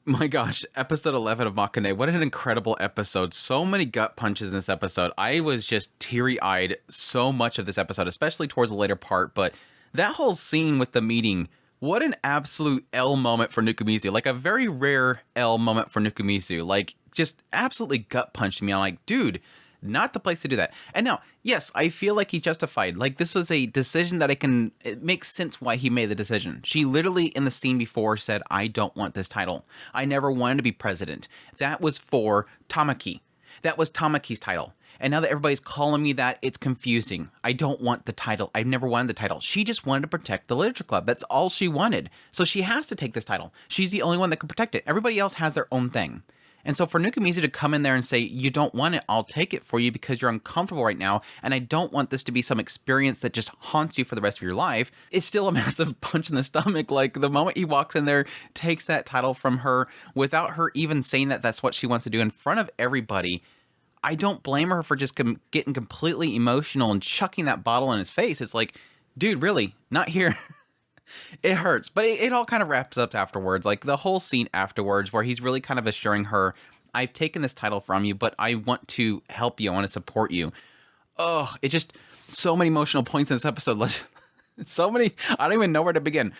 My gosh, episode 11 of Makeine. What an incredible episode. So many gut punches in this episode. I was just teary-eyed so much of this episode, especially towards the later part. But that whole scene with the meeting, what an absolute L moment for Nukumizu. Like a very rare L moment for Nukumizu. Like just absolutely gut punched me. I'm like, dude, not the place to do that. And now, yes, I feel like he's justified. Like, this was a decision that it makes sense why he made the decision. She literally, in the scene before, said, I don't want this title. I never wanted to be president. That was for Tamaki. That was Tamaki's title. And now that everybody's calling me that, it's confusing. I don't want the title. I've never wanted the title. She just wanted to protect the literature club. That's all she wanted. So she has to take this title. She's the only one that can protect it. Everybody else has their own thing. And so for Nukumizu to come in there and say, you don't want it, I'll take it for you because you're uncomfortable right now, and I don't want this to be some experience that just haunts you for the rest of your life, it's still a massive punch in the stomach. Like, the moment he walks in there, takes that title from her, without her even saying that that's what she wants to do in front of everybody, I don't blame her for just getting completely emotional and chucking that bottle in his face. It's like, dude, really? Not here. It hurts, but it all kind of wraps up afterwards. Like the whole scene afterwards where he's really kind of assuring her, I've taken this title from you, but I want to help you. I want to support you. Oh, it's just so many emotional points in this episode. So many, I don't even know where to begin.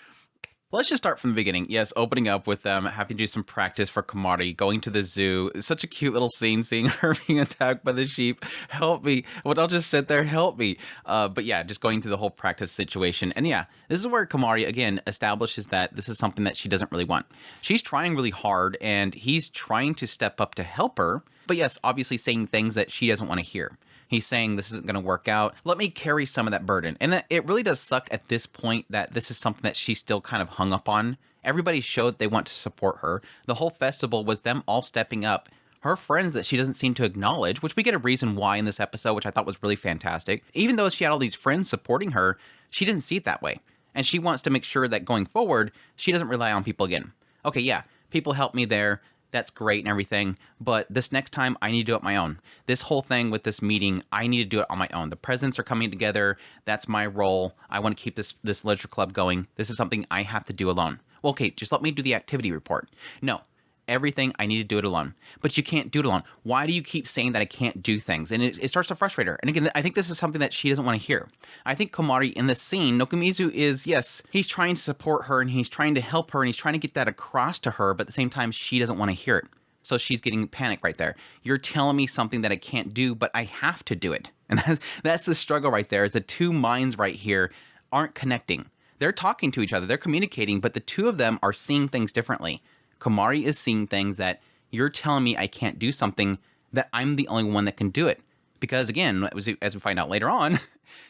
Let's just start from the beginning. Yes, opening up with them having to do some practice for Komari, going to the zoo. It's such a cute little scene, seeing her being attacked by the sheep. Help me. Well, I'll just sit there, help me. But yeah, just going through the whole practice situation. And yeah, this is where Komari, again, establishes that this is something that she doesn't really want. She's trying really hard, and he's trying to step up to help her. But yes, obviously saying things that she doesn't want to hear. He's saying this isn't going to work out. Let me carry some of that burden. And it really does suck at this point that this is something that she's still kind of hung up on. Everybody showed they want to support her. The whole festival was them all stepping up. Her friends that she doesn't seem to acknowledge, which we get a reason why in this episode, which I thought was really fantastic. Even though she had all these friends supporting her, she didn't see it that way. And she wants to make sure that going forward, she doesn't rely on people again. Okay, yeah, people help me there. That's great and everything, but this next time I need to do it on my own. This whole thing with this meeting, I need to do it on my own. The presidents are coming together. That's my role. I want to keep this literature club going. This is something I have to do alone. Well, okay, just let me do the activity report. No, everything, I need to do it alone. But you can't do it alone. Why do you keep saying that I can't do things? And it starts to frustrate her. And again, I think this is something that she doesn't want to hear. I think Komari in this scene, Nukumizu is, yes, he's trying to support her and he's trying to help her and he's trying to get that across to her, but at the same time, she doesn't want to hear it. So she's getting panic right there. You're telling me something that I can't do, but I have to do it. And that's the struggle right there, is the two minds right here aren't connecting. They're talking to each other, they're communicating, but the two of them are seeing things differently. Komari is seeing things that you're telling me I can't do something, that I'm the only one that can do it. Because again, as we find out later on,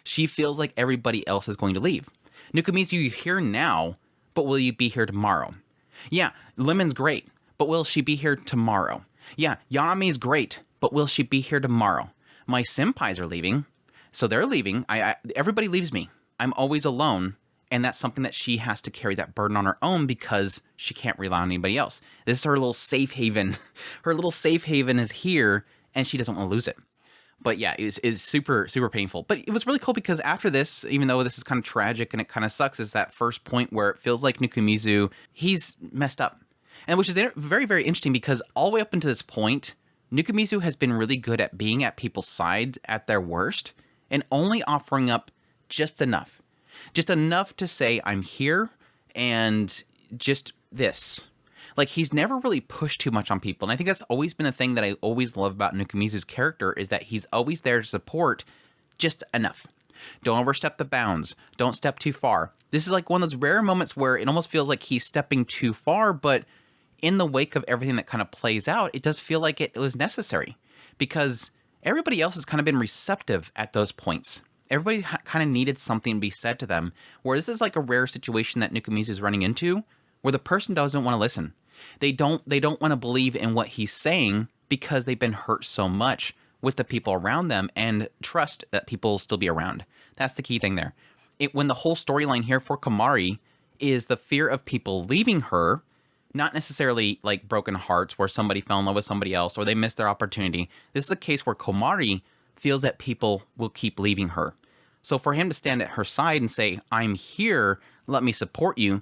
she feels like everybody else is going to leave. Nukumizu, you're here now, but will you be here tomorrow? Yeah, Lemon's great, but will she be here tomorrow? Yeah, Yanami's great, but will she be here tomorrow? My senpais are leaving, so they're leaving. Everybody leaves me. I'm always alone. And that's something that she has to carry that burden on her own because she can't rely on anybody else. This is her little safe haven. Her little safe haven is here, and she doesn't want to lose it. But yeah, it's super, super painful. But it was really cool because after this, even though this is kind of tragic and it kind of sucks, is that first point where it feels like Nukumizu, he's messed up. And which is very, very interesting because all the way up until this point, Nukumizu has been really good at being at people's side at their worst and only offering up just enough. Just enough to say, I'm here, and just this. Like, he's never really pushed too much on people, and I think that's always been a thing that I always love about Nukumizu's character, is that he's always there to support just enough. Don't overstep the bounds. Don't step too far. This is like one of those rare moments where it almost feels like he's stepping too far, but in the wake of everything that kind of plays out, it does feel like it was necessary, because everybody else has kind of been receptive at those points. Everybody kind of needed something to be said to them, where this is like a rare situation that Nukumizu is running into, where the person doesn't want to listen. They don't want to believe in what he's saying because they've been hurt so much with the people around them and trust that people will still be around. That's the key thing there. When the whole storyline here for Komari is the fear of people leaving her, not necessarily like broken hearts where somebody fell in love with somebody else or they missed their opportunity. This is a case where Komari feels that people will keep leaving her. So for him to stand at her side and say, I'm here, let me support you,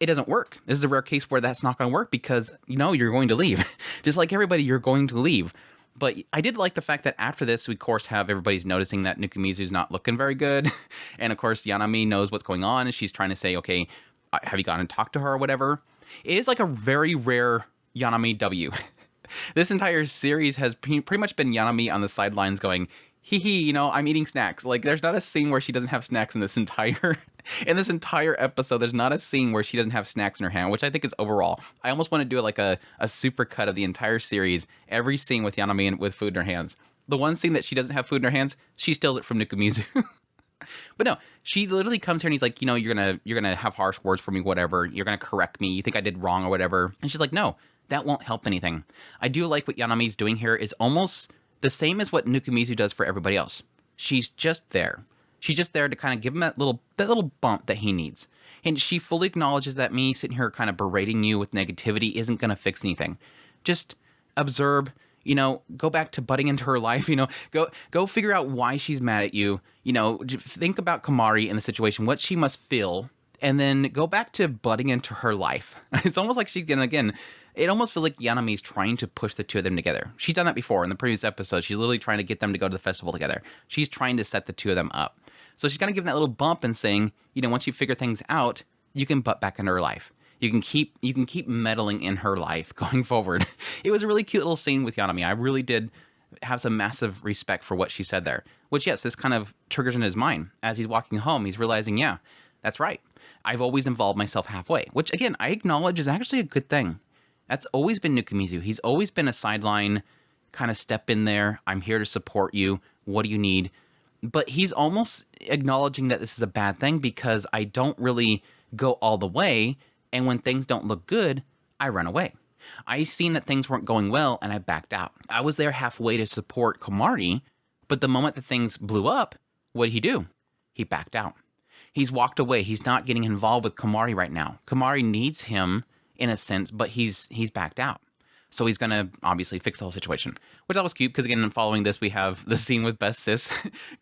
it doesn't work. This is a rare case where that's not going to work because, you're going to leave. Just like everybody, you're going to leave. But I did like the fact that after this, we, of course, have everybody's noticing that Nukumizu's not looking very good. And, of course, Yanami knows what's going on, and she's trying to say, okay, have you gone and talked to her or whatever? It is like a very rare Yanami W. This entire series has pretty much been Yanami on the sidelines going, hee hee, I'm eating snacks. Like, there's not a scene where she doesn't have snacks in this entire episode. There's not a scene where she doesn't have snacks in her hand, which I think is overall. I almost want to do like a super cut of the entire series, every scene with Yanami with food in her hands. The one scene that she doesn't have food in her hands, she steals it from Nukumizu. But no, she literally comes here and he's like, you're gonna have harsh words for me, whatever. You're gonna correct me. You think I did wrong or whatever. And she's like, no, that won't help anything. I do like what Yanami's doing here is almost the same as what Nukumizu does for everybody else. She's just there. She's just there to kind of give him that little bump that he needs. And she fully acknowledges that me sitting here kind of berating you with negativity isn't going to fix anything. Just observe, go back to butting into her life, go figure out why she's mad at you. Think about Komari in the situation, what she must feel, and then go back to butting into her life. It's almost like again, it almost feels like Yanami's trying to push the two of them together. She's done that before in the previous episode. She's literally trying to get them to go to the festival together. She's trying to set the two of them up. So she's kind of giving that little bump and saying, once you figure things out, you can butt back into her life. You can keep meddling in her life going forward. It was a really cute little scene with Yanami. I really did have some massive respect for what she said there. Which, yes, this kind of triggers in his mind. As he's walking home, he's realizing, yeah, that's right. I've always involved myself halfway. Which, again, I acknowledge is actually a good thing. That's always been Nukumizu. He's always been a sideline, kind of step in there. I'm here to support you. What do you need? But he's almost acknowledging that this is a bad thing because I don't really go all the way. And when things don't look good, I run away. I seen that things weren't going well and I backed out. I was there halfway to support Komari, but the moment that things blew up, what did he do? He backed out. He's walked away. He's not getting involved with Komari right now. Komari needs him in a sense, but he's backed out. So he's going to obviously fix the whole situation, which that was cute because, again, following this, we have the scene with Best Sis.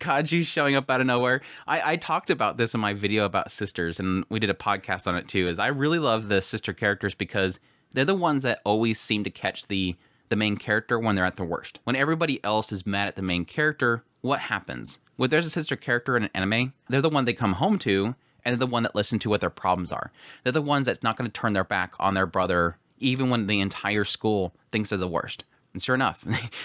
Kaji showing up out of nowhere. I talked about this in my video about sisters, and we did a podcast on it too, is I really love the sister characters because they're the ones that always seem to catch the main character when they're at their worst. When everybody else is mad at the main character, what happens? When there's a sister character in an anime, they're the one they come home to, and they're the one that listen to what their problems are. They're the ones that's not going to turn their back on their brother even when the entire school thinks they're the worst. And sure enough,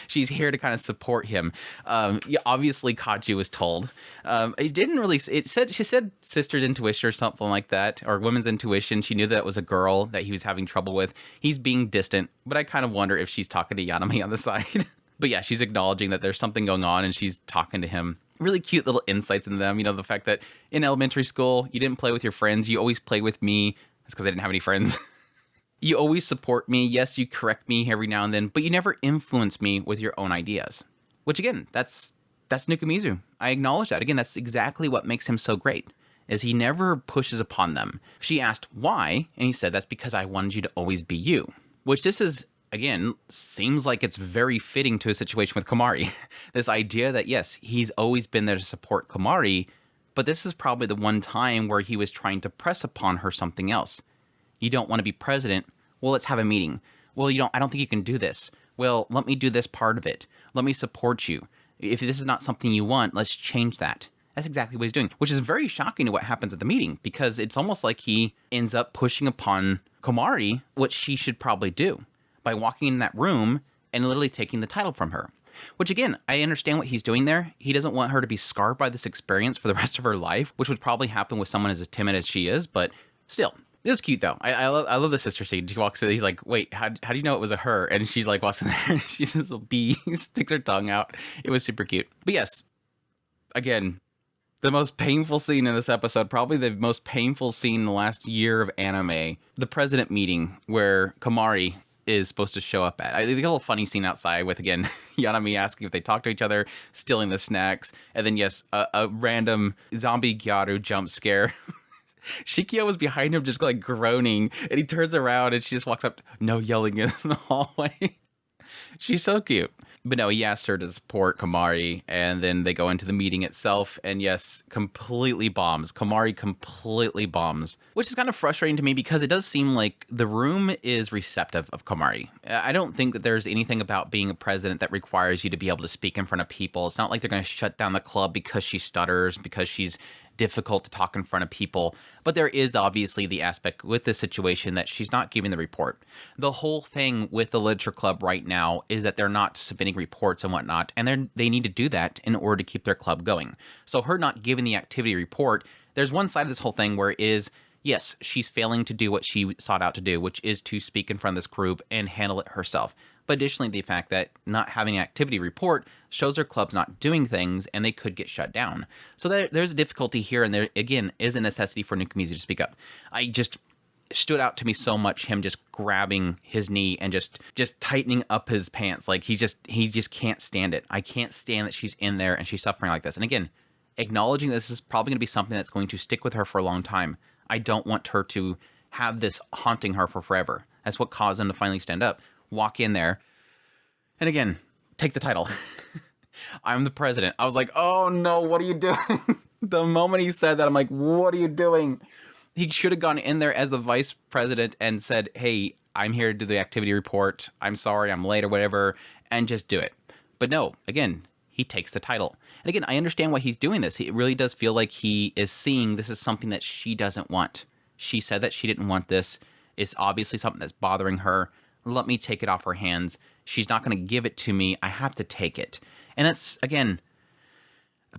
she's here to kind of support him. Yeah, obviously, Kaji was told. It didn't really. She said sister's intuition or something like that, or women's intuition. She knew that it was a girl that he was having trouble with. He's being distant, but I kind of wonder if she's talking to Yanami on the side. But yeah, she's acknowledging that there's something going on, and she's talking to him. Really cute little insights into them. The fact that in elementary school, you didn't play with your friends. You always played with me. That's because I didn't have any friends. You always support me. Yes, you correct me every now and then, but you never influence me with your own ideas. Which again, that's Nukumizu. I acknowledge that. Again, that's exactly what makes him so great, is he never pushes upon them. She asked why, and he said, that's because I wanted you to always be you. Which this is, again, seems like it's very fitting to a situation with Komari. This idea that, yes, he's always been there to support Komari, but this is probably the one time where he was trying to press upon her something else. You don't want to be president? Well, let's have a meeting. Well, I don't think you can do this. Well, let me do this part of it. Let me support you. If this is not something you want, let's change that. That's exactly what he's doing, which is very shocking to what happens at the meeting, because it's almost like he ends up pushing upon Komari what she should probably do by walking in that room and literally taking the title from her. Which, again, I understand what he's doing there. He doesn't want her to be scarred by this experience for the rest of her life, which would probably happen with someone as timid as she is, but still. It was cute, though. I love the sister scene. She walks in, he's like, wait, how do you know it was a her? And she's like, walks in there, and she's this little bee, sticks her tongue out. It was super cute. But yes, again, the most painful scene in this episode, probably the most painful scene in the last year of anime, the president meeting where Komari is supposed to show up at. I think a little funny scene outside with, again, Yanami asking if they talk to each other, stealing the snacks, and then, yes, a random zombie Gyaru jump scare. Shikio was behind him just like groaning, and he turns around and she just walks up, no yelling in the hallway. She's so cute. But no, he asked her to support Komari, and then they go into the meeting itself, and yes, completely bombs. Komari completely bombs, which is kind of frustrating to me because it does seem like the room is receptive of Komari. I don't think that there's anything about being a president that requires you to be able to speak in front of people. It's not like they're going to shut down the club because she stutters, because she's difficult to talk in front of people. But there is obviously the aspect with this situation that she's not giving the report. The whole thing with the literature club right now is that they're not submitting reports and whatnot, and they need to do that in order to keep their club going. So her not giving the activity report, there's one side of this whole thing where it is, yes, she's failing to do what she sought out to do, which is to speak in front of this group and handle it herself. But additionally, the fact that not having an activity report shows her club's not doing things and they could get shut down. So there's a difficulty here, and there, again, is a necessity for Nukumizu to speak up. I just stood out to me so much, him just grabbing his knee and just tightening up his pants. Like, he just can't stand it. I can't stand that she's in there and she's suffering like this. And again, acknowledging this is probably going to be something that's going to stick with her for a long time. I don't want her to have this haunting her for forever. That's what caused him to finally stand up. Walk in there, and again, take the title. I'm the president. I was like, oh no, what are you doing? The moment he said that, I'm like, what are you doing? He should have gone in there as the vice president and said, hey, I'm here to do the activity report. I'm sorry, I'm late or whatever, and just do it. But no, again, he takes the title. And again, I understand why he's doing this. It really does feel like he is seeing this is something that she doesn't want. She said that she didn't want this. It's obviously something that's bothering her. Let me take it off her hands. She's not going to give it to me. I have to take it. And that's, again,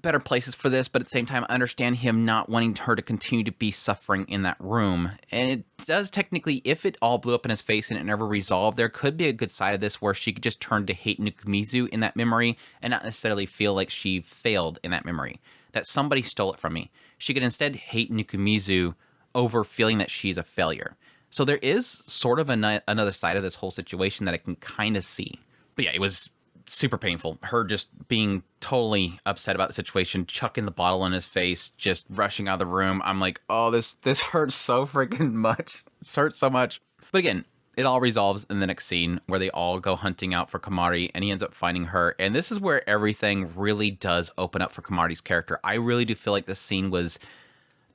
better places for this, but at the same time, I understand him not wanting her to continue to be suffering in that room. And it does technically, if it all blew up in his face and it never resolved, there could be a good side of this where she could just turn to hate Nukumizu in that memory and not necessarily feel like she failed in that memory, that somebody stole it from me. She could instead hate Nukumizu over feeling that she's a failure. So there is sort of another side of this whole situation that I can kind of see. But yeah, it was super painful. Her just being totally upset about the situation, chucking the bottle in his face, just rushing out of the room. I'm like, oh, this hurts so freaking much. It hurts so much. But again, it all resolves in the next scene where they all go hunting out for Komari and he ends up finding her. And this is where everything really does open up for Komari's character. I really do feel like this scene was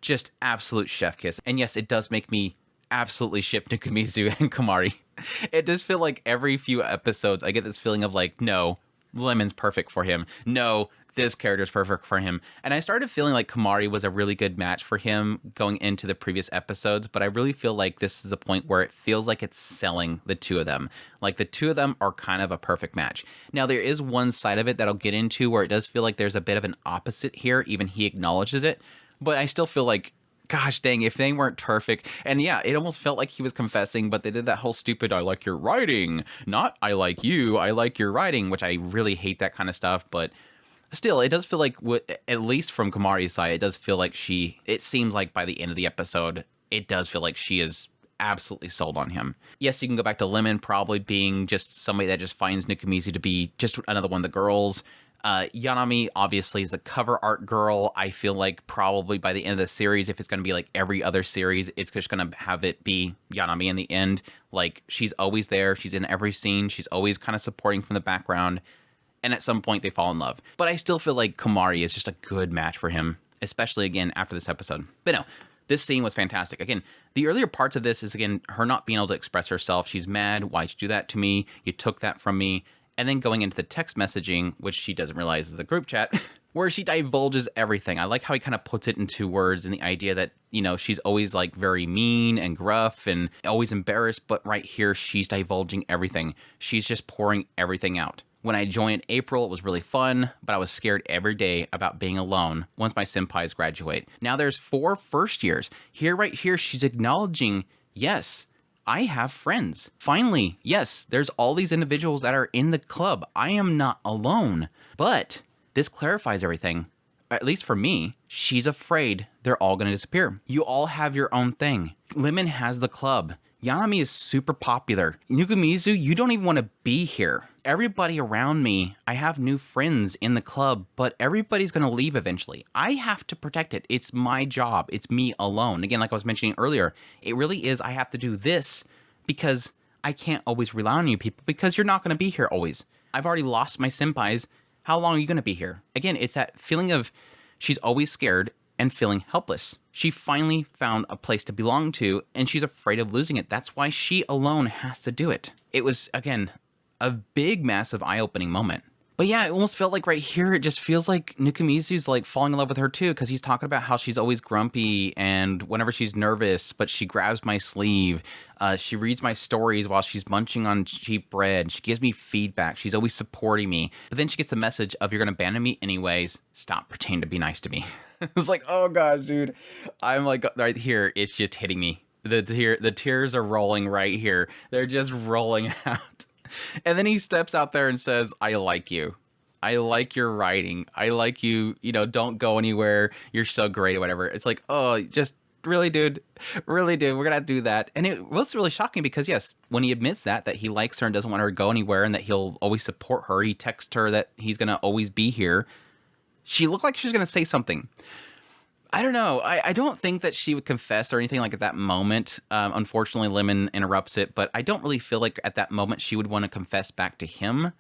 just absolute chef kiss. And yes, it does make me absolutely ship Nukumizu and Komari. It does feel like every few episodes I get this feeling of like, no, Lemon's perfect for him. No, this character's perfect for him. And I started feeling like Komari was a really good match for him going into the previous episodes, but I really feel like this is a point where it feels like it's selling the two of them. Like the two of them are kind of a perfect match. Now there is one side of it that I'll get into where it does feel like there's a bit of an opposite here. Even he acknowledges it, but I still feel like, gosh dang, if they weren't perfect. And yeah, it almost felt like he was confessing, but they did that whole stupid, I like your writing, not I like you, I like your writing, which I really hate that kind of stuff. But still, it does feel like, at least from Komari's side, it does feel like it seems like by the end of the episode, it does feel like she is absolutely sold on him. Yes, you can go back to Lemon probably being just somebody that just finds Nukumizu to be just another one of the girls. Yanami obviously is the cover art girl. I feel like probably by the end of the series, if it's going to be like every other series, it's just going to have it be Yanami in the end. Like, she's always there. She's in every scene. She's always kind of supporting from the background. And at some point they fall in love. But I still feel like Komari is just a good match for him, especially again after this episode. But no, this scene was fantastic. Again, the earlier parts of this is, again, her not being able to express herself. She's mad. Why'd you do that to me? You took that from me. And then going into the text messaging, which she doesn't realize is the group chat, where she divulges everything. I like how he kind of puts it into words and the idea that, you know, she's always like very mean and gruff and always embarrassed. But right here, she's divulging everything. She's just pouring everything out. When I joined April, it was really fun, but I was scared every day about being alone once my senpais graduate. Now there's 4 first years. Right here, she's acknowledging, yes, I have friends. Finally, yes, there's all these individuals that are in the club. I am not alone. But this clarifies everything. At least for me, she's afraid they're all going to disappear. You all have your own thing. Lemon has the club. Yanami is super popular. Nukumizu, you don't even want to be here. Everybody around me, I have new friends in the club, but everybody's going to leave eventually. I have to protect it. It's my job. It's me alone. Again, like I was mentioning earlier, it really is, I have to do this because I can't always rely on you people because you're not going to be here always. I've already lost my senpais. How long are you going to be here? Again, it's that feeling of she's always scared and feeling helpless. She finally found a place to belong to, and she's afraid of losing it. That's why she alone has to do it. It was, again, a big, massive, eye-opening moment. But yeah, it almost felt like right here, it just feels like Nukumizu's like falling in love with her too, because he's talking about how she's always grumpy and whenever she's nervous, but she grabs my sleeve. She reads my stories while she's munching on cheap bread. She gives me feedback. She's always supporting me. But then she gets the message of, you're going to abandon me anyways. Stop pretending to be nice to me. It's like, oh gosh, dude. I'm like, right here, it's just hitting me. The tears are rolling right here. They're just rolling out. And then he steps out there and says, I like you. I like your writing. I like you, don't go anywhere. You're so great or whatever. It's like, oh, just really, dude. Really, dude. We're going to do that. And it was really shocking because, yes, when he admits that he likes her and doesn't want her to go anywhere and that he'll always support her, he texts her that he's going to always be here. She looked like she was going to say something. I don't know. I don't think that she would confess or anything like at that moment. Unfortunately, Lemon interrupts it, but I don't really feel like at that moment she would want to confess back to him.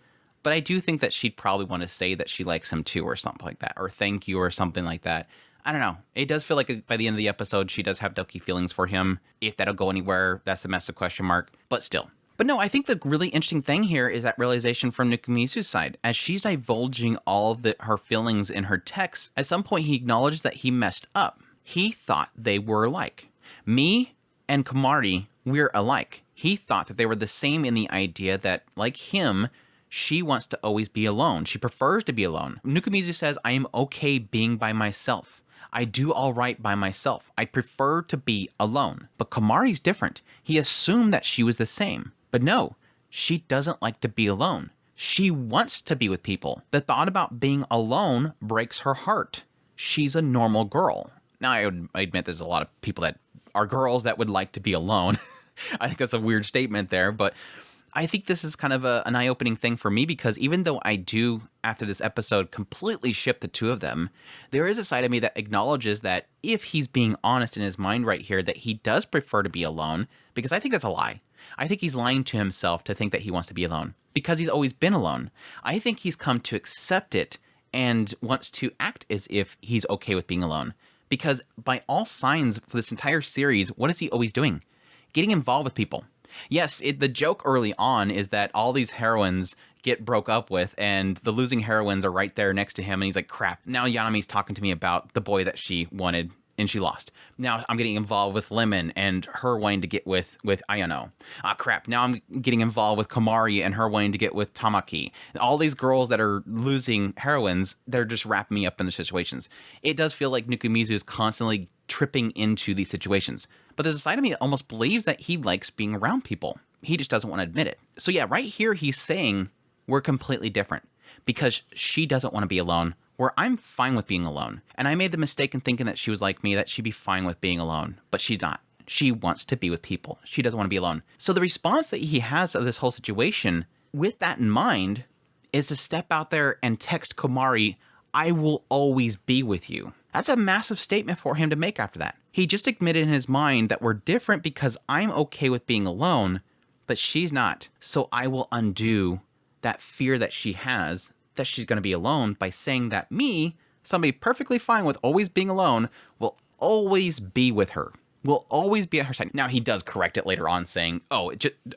But I do think that she'd probably want to say that she likes him too or something like that, or thank you or something like that. I don't know. It does feel like by the end of the episode, she does have Doki feelings for him. If that'll go anywhere, that's a massive question mark, but still. But no, I think the really interesting thing here is that realization from Nukumizu's side. As she's divulging all of her feelings in her text, at some point he acknowledges that he messed up. He thought they were alike. Me and Komari, we're alike. He thought that they were the same in the idea that, like him, she wants to always be alone. She prefers to be alone. Nukumizu says, I am okay being by myself. I do all right by myself. I prefer to be alone. But Komari's different. He assumed that she was the same. But no, she doesn't like to be alone. She wants to be with people. The thought about being alone breaks her heart. She's a normal girl. Now, I admit there's a lot of people that are girls that would like to be alone. I think that's a weird statement there, but I think this is kind of an eye-opening thing for me because even though I do, after this episode, completely ship the two of them, there is a side of me that acknowledges that if he's being honest in his mind right here, that he does prefer to be alone, because I think that's a lie. I think he's lying to himself to think that he wants to be alone because he's always been alone. I think he's come to accept it and wants to act as if he's okay with being alone because by all signs for this entire series, what is he always doing? Getting involved with people. Yes, the joke early on is that all these heroines get broke up with and the losing heroines are right there next to him and he's like, crap, now Yanami's talking to me about the boy that she wanted and she lost. Now I'm getting involved with Lemon and her wanting to get with Ayano. Ah, crap. Now I'm getting involved with Komari and her wanting to get with Tamaki. All these girls that are losing heroines, they're just wrapping me up in the situations. It does feel like Nukumizu is constantly tripping into these situations. But there's a side of me that almost believes that he likes being around people. He just doesn't want to admit it. So yeah, right here he's saying we're completely different because she doesn't want to be alone. Where I'm fine with being alone. And I made the mistake in thinking that she was like me, that she'd be fine with being alone. But she's not. She wants to be with people. She doesn't want to be alone. So the response that he has of this whole situation, with that in mind, is to step out there and text Komari, I will always be with you. That's a massive statement for him to make after that. He just admitted in his mind that we're different because I'm okay with being alone, but she's not. So I will undo that fear that she has that she's going to be alone by saying that me, somebody perfectly fine with always being alone, will always be with her. Will always be at her side. Now, he does correct it later on saying, oh,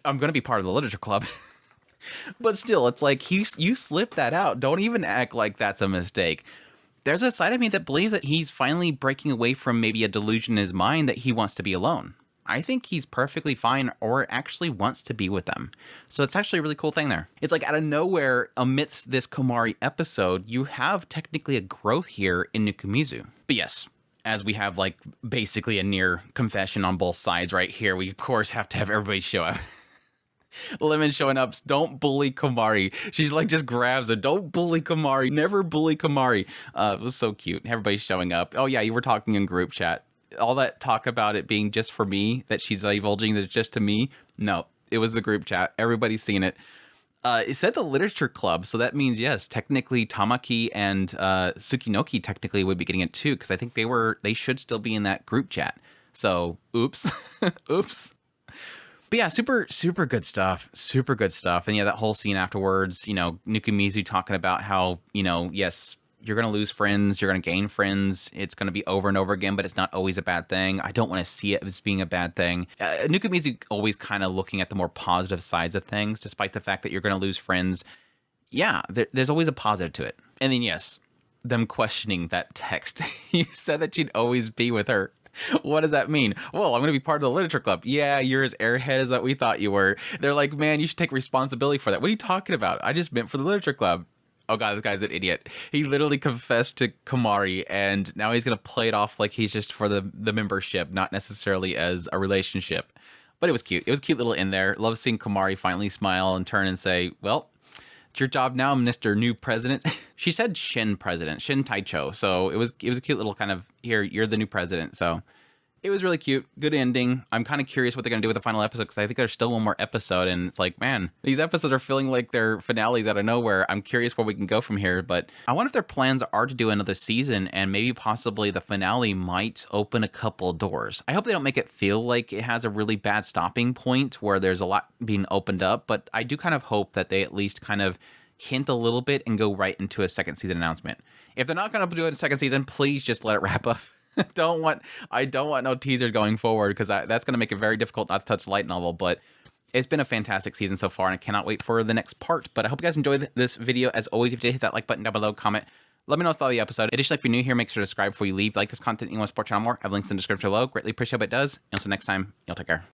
I'm going to be part of the literature club. But still, it's like, you slipped that out. Don't even act like that's a mistake. There's a side of me that believes that he's finally breaking away from maybe a delusion in his mind that he wants to be alone. I think he's perfectly fine or actually wants to be with them. So it's actually a really cool thing there. It's like out of nowhere, amidst this Komari episode, you have technically a growth here in Nukumizu. But yes, as we have like basically a near confession on both sides right here, we of course have to have everybody show up. Lemon showing up, don't bully Komari. She's like, just grabs her. Don't bully Komari. Never bully Komari. It was so cute. Everybody's showing up. Oh yeah, you were talking in group chat. All that talk about it being just for me, that she's divulging that it's just to me. No, it was the group chat. Everybody's seen it. It said the literature club. So that means, yes, technically Tamaki and Tsukinoki technically would be getting it too. Because I think they should still be in that group chat. So, oops. Oops. But yeah, super good stuff. Super good stuff. And yeah, that whole scene afterwards, you know, Nukumizu talking about how, you know, yes, you're going to lose friends, you're going to gain friends. It's going to be over and over again, but it's not always a bad thing. I don't want to see it as being a bad thing. Nukumizu always kind of looking at the more positive sides of things, despite the fact that you're going to lose friends. Yeah, there's always a positive to it. And then, yes, them questioning that text. You said that you'd always be with her. What does that mean? Well, I'm going to be part of the literature club. Yeah, you're as airhead as that we thought you were. They're like, man, you should take responsibility for that. What are you talking about? I just meant for the literature club. Oh god, this guy's an idiot. He literally confessed to Komari, and now he's going to play it off like he's just for the membership, not necessarily as a relationship. But it was cute. It was a cute little in there. Love seeing Komari finally smile and turn and say, well, it's your job now, Mr. New President. She said Shin President, Shin Taicho. So it was a cute little kind of, here, you're the new president. So it was really cute. Good ending. I'm kind of curious what they're going to do with the final episode, because I think there's still one more episode, and it's like, man, these episodes are feeling like they're finales out of nowhere. I'm curious where we can go from here, but I wonder if their plans are to do another season, and maybe possibly the finale might open a couple doors. I hope they don't make it feel like it has a really bad stopping point where there's a lot being opened up, but I do kind of hope that they at least kind of hint a little bit and go right into a second season announcement. If they're not going to do a second season, please just let it wrap up. I don't want no teasers going forward, because that's going to make it very difficult not to touch the light novel. But it's been a fantastic season so far, and I cannot wait for the next part. But I hope you guys enjoyed this video. As always, if you did, hit that like button down below, comment, let me know what's thought of the episode. Additionally, if you're new here, make sure to subscribe before you leave. Like this content and you want to support channel more, I have links in the description below. Greatly appreciate what it does. And until next time, y'all take care.